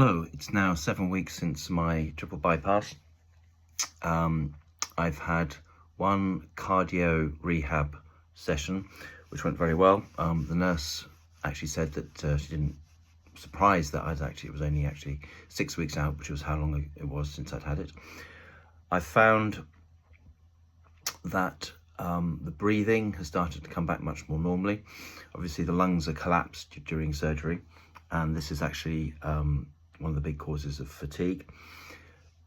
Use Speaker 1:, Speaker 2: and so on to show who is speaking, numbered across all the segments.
Speaker 1: Hello, it's now 7 weeks since my triple bypass. I've had one cardio rehab session, which went very well. The nurse actually said that she didn't surprised that it was only 6 weeks out, which was how long it was since I'd had it. I found that the breathing has started to come back much more normally. Obviously the lungs are collapsed during surgery, and this is actually one of the big causes of fatigue.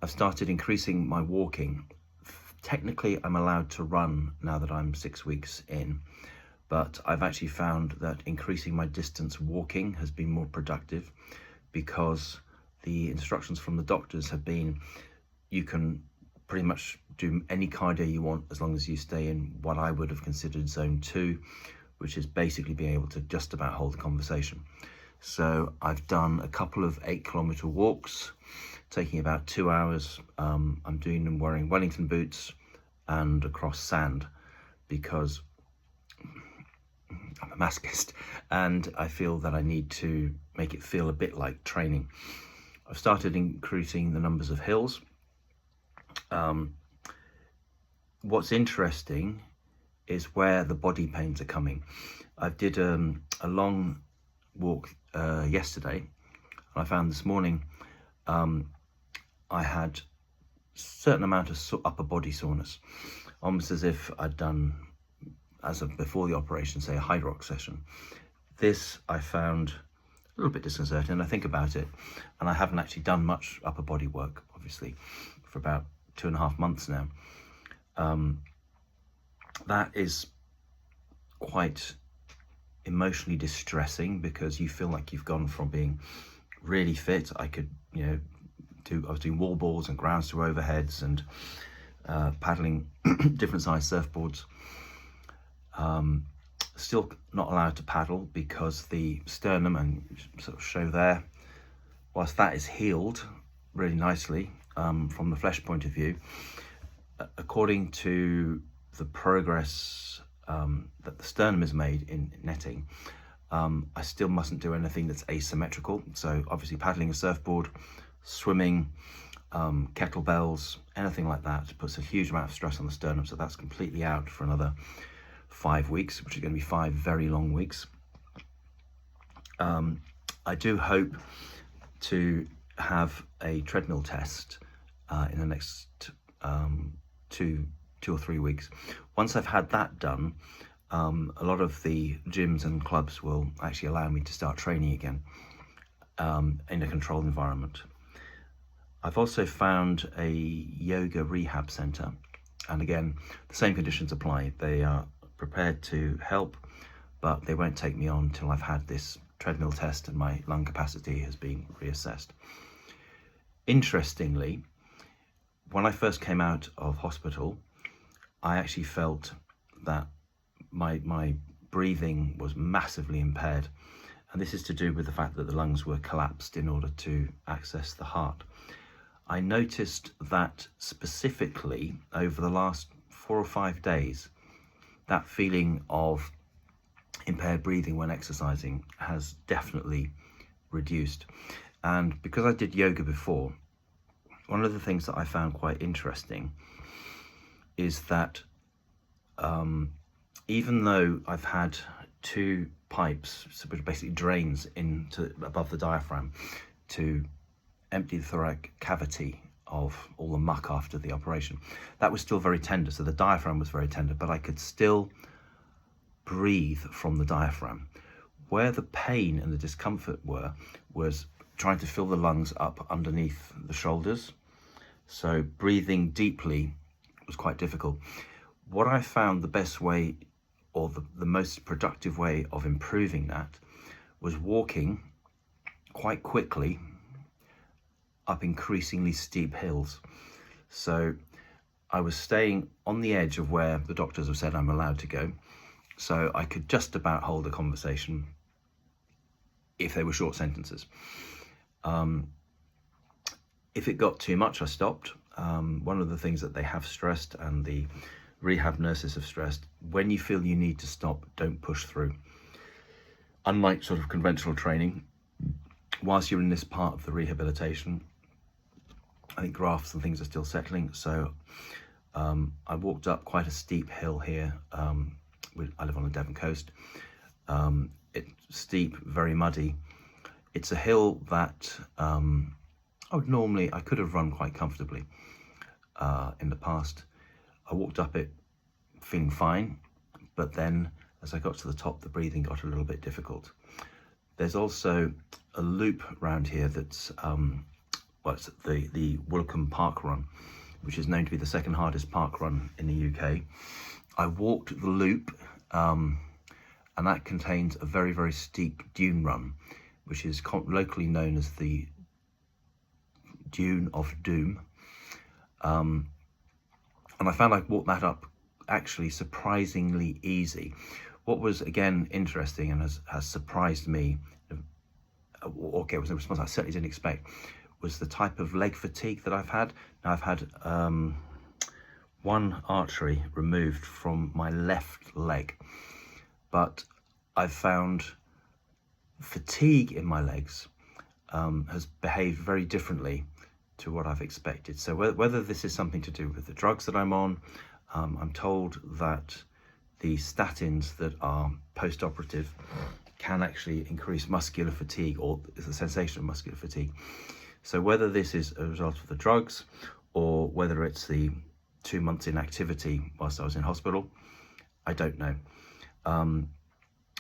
Speaker 1: I've started increasing my walking. Technically I'm allowed to run now that I'm 6 weeks in, but I've actually found that increasing my distance walking has been more productive, because the instructions from the doctors have been you can pretty much do any cardio you want as long as you stay in what I would have considered zone 2, which is basically being able to just about hold a conversation. So I've done a couple of 8-kilometer walks, taking about 2 hours. I'm doing them wearing Wellington boots and across sand, because I'm a masochist and I feel that I need to make it feel a bit like training. I've started increasing the numbers of hills. What's interesting is where the body pains are coming. I did a long walk yesterday, and I found this morning I had a certain amount of upper body soreness, almost as if I'd done, as of before the operation, say a Hyrox session. This I found a little bit disconcerting, and I think about it, and I haven't actually done much upper body work, obviously, for about 2.5 months now. That is quite emotionally distressing, because you feel like you've gone from being really fit. I could, I was doing wall balls and grounds to overheads and paddling different size surfboards. Still not allowed to paddle because the sternum, and sort of show there, whilst that is healed really nicely from the flesh point of view, according to the progress that the sternum is made in netting, I still mustn't do anything that's asymmetrical. So obviously paddling a surfboard, swimming, kettlebells, anything like that puts a huge amount of stress on the sternum. So that's completely out for another 5 weeks, which is going to be 5 very long weeks. I do hope to have a treadmill test in the next 2 or 3 weeks. Once I've had that done, a lot of the gyms and clubs will actually allow me to start training again in a controlled environment. I've also found a yoga rehab center, and again, the same conditions apply. They are prepared to help, but they won't take me on till I've had this treadmill test and my lung capacity has been reassessed. Interestingly, when I first came out of hospital, I actually felt that my breathing was massively impaired, and this is to do with the fact that the lungs were collapsed in order to access the heart. I noticed that specifically over the last 4 or 5 days, that feeling of impaired breathing when exercising has definitely reduced. And because I did yoga before, one of the things that I found quite interesting is that even though I've had 2 pipes, which are basically drains into above the diaphragm to empty the thoracic cavity of all the muck after the operation, that was still very tender. So the diaphragm was very tender, but I could still breathe from the diaphragm. Where the pain and the discomfort was trying to fill the lungs up underneath the shoulders. So breathing deeply was quite difficult. What I found the best way, or the most productive way of improving that, was walking quite quickly up increasingly steep hills. So I was staying on the edge of where the doctors have said I'm allowed to go, so I could just about hold a conversation if they were short sentences. If it got too much, I stopped. One of the things that they have stressed, and the rehab nurses have stressed, when you feel you need to stop, don't push through. Unlike sort of conventional training, whilst you're in this part of the rehabilitation, I think grafts and things are still settling. So I walked up quite a steep hill here. I live on the Devon coast. It's steep, very muddy. It's a hill that I could have run quite comfortably in the past. I walked up it feeling fine, but then as I got to the top, the breathing got a little bit difficult. There's also a loop around here that's it's the Woolcombe Park Run, which is known to be the second hardest park run in the UK. I walked the loop, and that contains a very, very steep dune run, which is locally known as the Dune of Doom. And I found I walked that up actually surprisingly easy. What was again interesting and has surprised me, okay, it was a response I certainly didn't expect, was the type of leg fatigue that I've had. Now I've had one artery removed from my left leg, but I've found fatigue in my legs has behaved very differently to what I've expected. So whether this is something to do with the drugs that I'm on, I'm told that the statins that are post-operative can actually increase muscular fatigue, or the sensation of muscular fatigue. So whether this is a result of the drugs or whether it's the 2 months inactivity whilst I was in hospital, I don't know.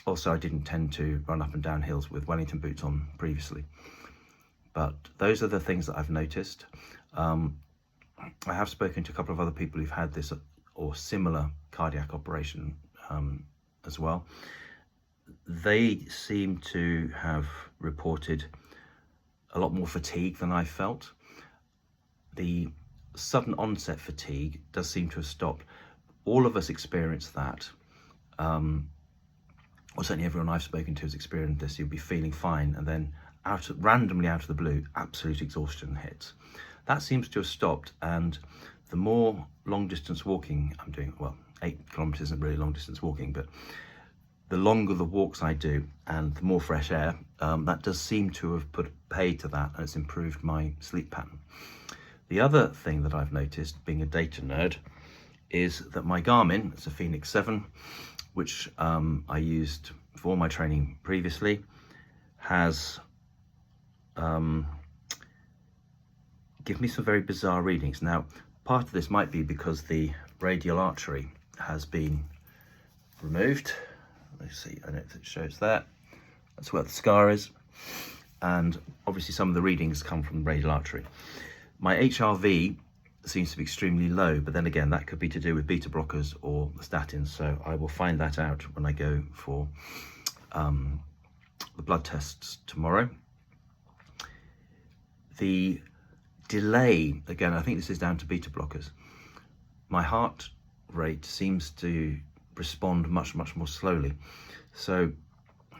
Speaker 1: Also, I didn't tend to run up and down hills with Wellington boots on previously. But those are the things that I've noticed. I have spoken to a couple of other people who've had this or similar cardiac operation as well. They seem to have reported a lot more fatigue than I felt. The sudden onset fatigue does seem to have stopped. All of us experience that. Or certainly everyone I've spoken to has experienced this. You'll be feeling fine, and then randomly out of the blue, absolute exhaustion hits. That seems to have stopped, and the more long distance walking I'm doing, well, 8 kilometers isn't really long distance walking, but the longer the walks I do and the more fresh air, that does seem to have put paid to that, and it's improved my sleep pattern. The other thing that I've noticed, being a data nerd, is that my Garmin, it's a Phoenix 7, which I used for my training previously, has given me some very bizarre readings. Now, part of this might be because the radial artery has been removed. Let's see, I know if it shows that. That's where the scar is. And obviously some of the readings come from the radial artery. My HRV seems to be extremely low, but then again, that could be to do with beta blockers or the statins. So I will find that out when I go for the blood tests tomorrow. The delay, again, I think this is down to beta blockers. My heart rate seems to respond much more slowly. So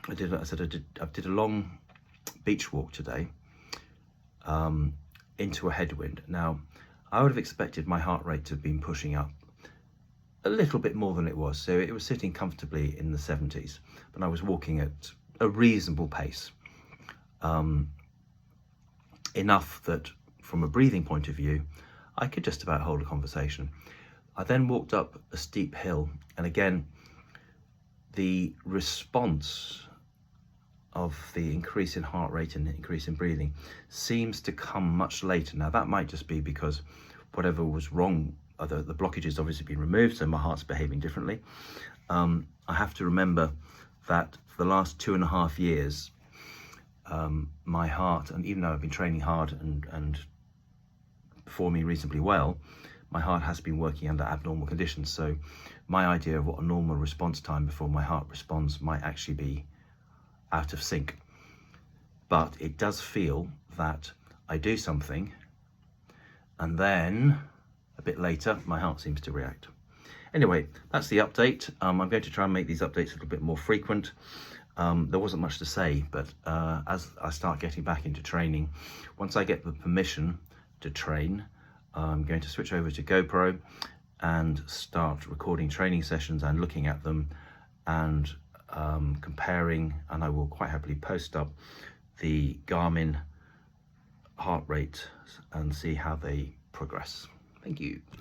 Speaker 1: I did a long beach walk today into a headwind. Now, I would have expected my heart rate to have been pushing up a little bit more than it was. So it was sitting comfortably in the 70s, but I was walking at a reasonable pace. Enough that from a breathing point of view, I could just about hold a conversation. I then walked up a steep hill, and again, the response of the increase in heart rate and the increase in breathing seems to come much later. Now, that might just be because whatever was wrong, the blockage has obviously been removed, so my heart's behaving differently. I have to remember that for the last 2.5 years, my heart, and even though I've been training hard and performing reasonably well, my heart has been working under abnormal conditions. So my idea of what a normal response time before my heart responds might actually be out of sync. But it does feel that I do something, and then a bit later, my heart seems to react. Anyway, that's the update. I'm going to try and make these updates a little bit more frequent. There wasn't much to say, but as I start getting back into training, once I get the permission to train, I'm going to switch over to GoPro and start recording training sessions and looking at them and comparing, and I will quite happily post up the Garmin heart rate and see how they progress. Thank you.